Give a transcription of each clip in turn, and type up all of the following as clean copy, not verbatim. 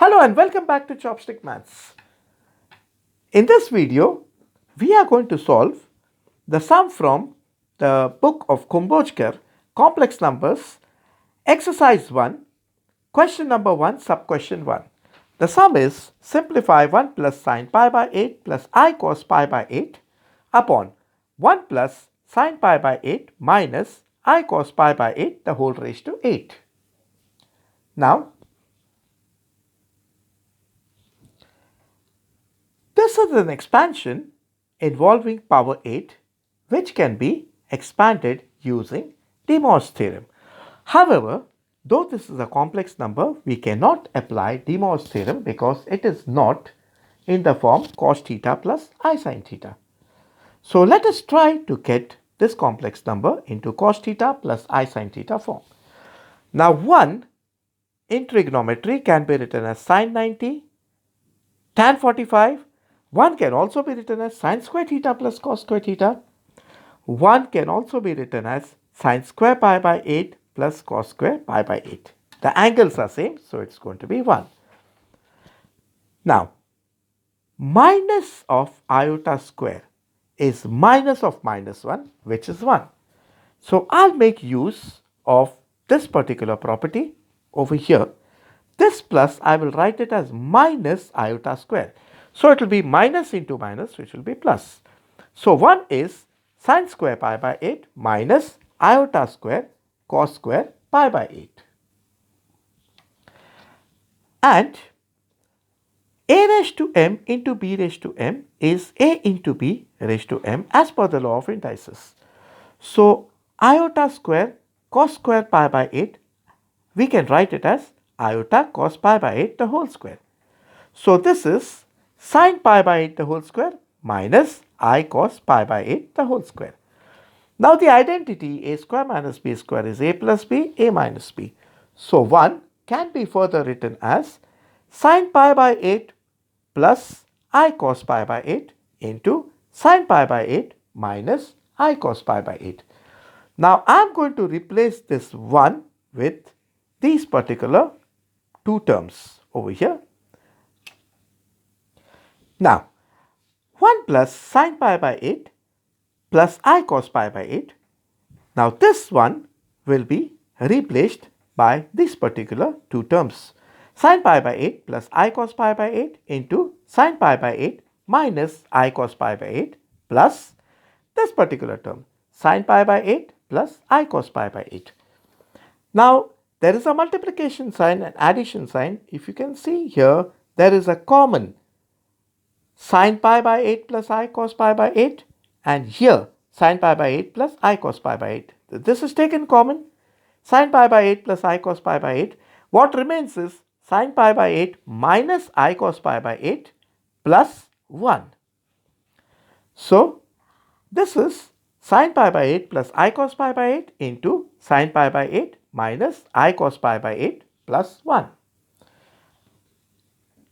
Hello and welcome back to Chopstick Maths. In this video, we are going to solve the sum from the book of Kumbhojkar, Complex Numbers, Exercise 1, Question number 1, Sub-question 1. The sum is simplify 1 plus sin pi by 8 plus I cos pi by 8 upon 1 plus sin pi by 8 minus I cos pi by 8 the whole raised to 8. Now, this is an expansion involving power 8 which can be expanded using De Moivre's theorem. However, though this is a complex number, we cannot apply De Moivre's theorem because it is not in the form cos theta plus I sin theta. So let us try to get this complex number into cos theta plus I sin theta form. Now 1 in trigonometry can be written as sin 90, tan 45. 1 can also be written as sin square theta plus cos square theta. 1 can also be written as sin square pi by 8 plus cos square pi by 8. The angles are same, so it's going to be 1. Now, minus of iota square is minus of minus 1, which is 1. So I'll make use of this particular property over here. This plus, I will write it as minus iota square. So it will be minus into minus, which will be plus. So 1 is sin square pi by 8 minus iota square cos square pi by 8. And a raised to m into b raised to m is a into b raised to m as per the law of indices. So iota square cos square pi by 8, we can write it as iota cos pi by 8 the whole square. So this is sin pi by 8 the whole square minus I cos pi by 8 the whole square. Now the identity a square minus b square is a plus b, a minus b. So 1 can be further written as sin pi by 8 plus I cos pi by 8 into sin pi by 8 minus I cos pi by 8. Now I am going to replace this 1 with these particular two terms over here. Now, 1 plus sin pi by 8 plus I cos pi by 8. Now, this one will be replaced by these particular two terms. Sin pi by 8 plus I cos pi by 8 into sin pi by 8 minus I cos pi by 8 plus this particular term, sin pi by 8 plus I cos pi by 8. Now, there is a multiplication sign and addition sign. If you can see here, there is a common sin pi by 8 plus I cos pi by 8 and here sin pi by 8 plus I cos pi by 8. This is taken common, sin pi by 8 plus I cos pi by 8. What remains is sin pi by 8 minus I cos pi by 8 plus 1. So, this is sin pi by 8 plus I cos pi by 8 into sin pi by 8 minus I cos pi by 8 plus 1.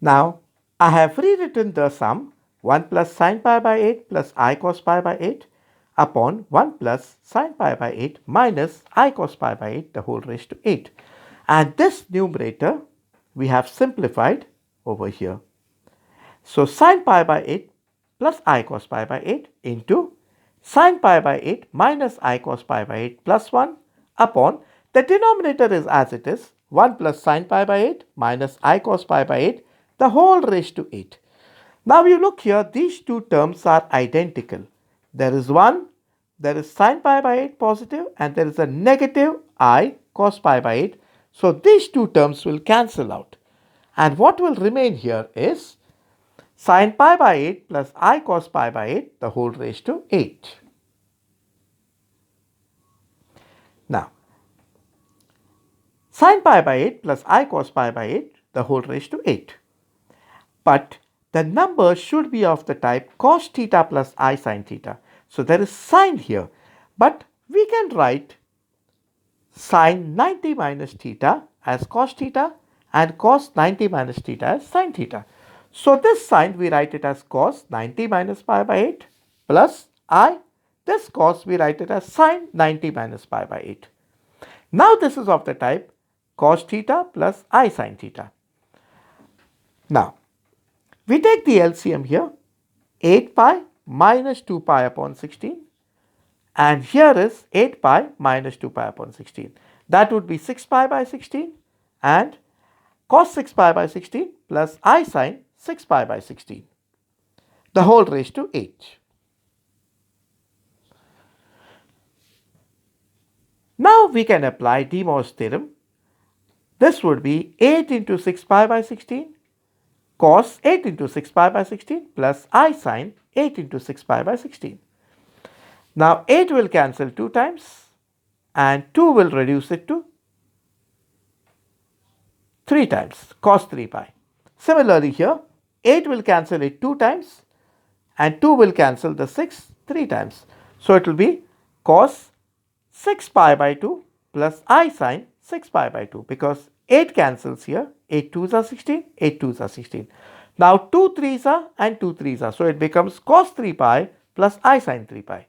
Now, I have rewritten the sum 1 plus sin pi by 8 plus I cos pi by 8 upon 1 plus sin pi by 8 minus I cos pi by 8 the whole raised to 8. And this numerator we have simplified over here. So sin pi by 8 plus I cos pi by 8 into sin pi by 8 minus I cos pi by 8 plus 1 upon the denominator is as it is 1 plus sin pi by 8 minus I cos pi by 8 the whole raised to 8. Now you look here, these two terms are identical. There is one, there is sin pi by 8 positive and there is a negative I cos pi by 8. So these two terms will cancel out. And what will remain here is sin pi by 8 plus I cos pi by 8 the whole raised to 8. Now, sin pi by 8 plus I cos pi by 8 the whole raised to 8. But the number should be of the type cos theta plus I sin theta. So there is sin here, but we can write sin 90 minus theta as cos theta and cos 90 minus theta as sin theta. So this sin we write it as cos 90 minus pi by 8 plus I. This cos we write it as sin 90 minus pi by 8. Now this is of the type cos theta plus I sin theta. Now, we take the LCM here, 8 pi minus 2 pi upon 16, and here is 8 pi minus 2 pi upon 16. That would be 6 pi by 16 and cos 6 pi by 16 plus I sine 6 pi by 16, the whole raised to 8. Now we can apply De Mor's theorem. This would be 8 into 6 pi by 16 cos 8 into 6 pi by 16 plus I sine 8 into 6 pi by 16. Now 8 will cancel 2 times and 2 will reduce it to 3 times, cos 3 pi. Similarly here, 8 will cancel it 2 times and 2 will cancel the 6 3 times. So it will be cos 6 pi by 2 plus I sine 6 pi by 2, because 8 cancels here, 8 2s are 16, 8 2s are 16. Now 2 3s are and 2 3s are, so it becomes cos 3 pi plus I sine 3 pi.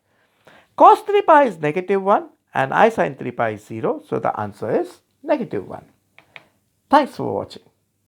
Cos 3 pi is negative 1 and I sine 3 pi is 0, so the answer is negative 1. Thanks for watching.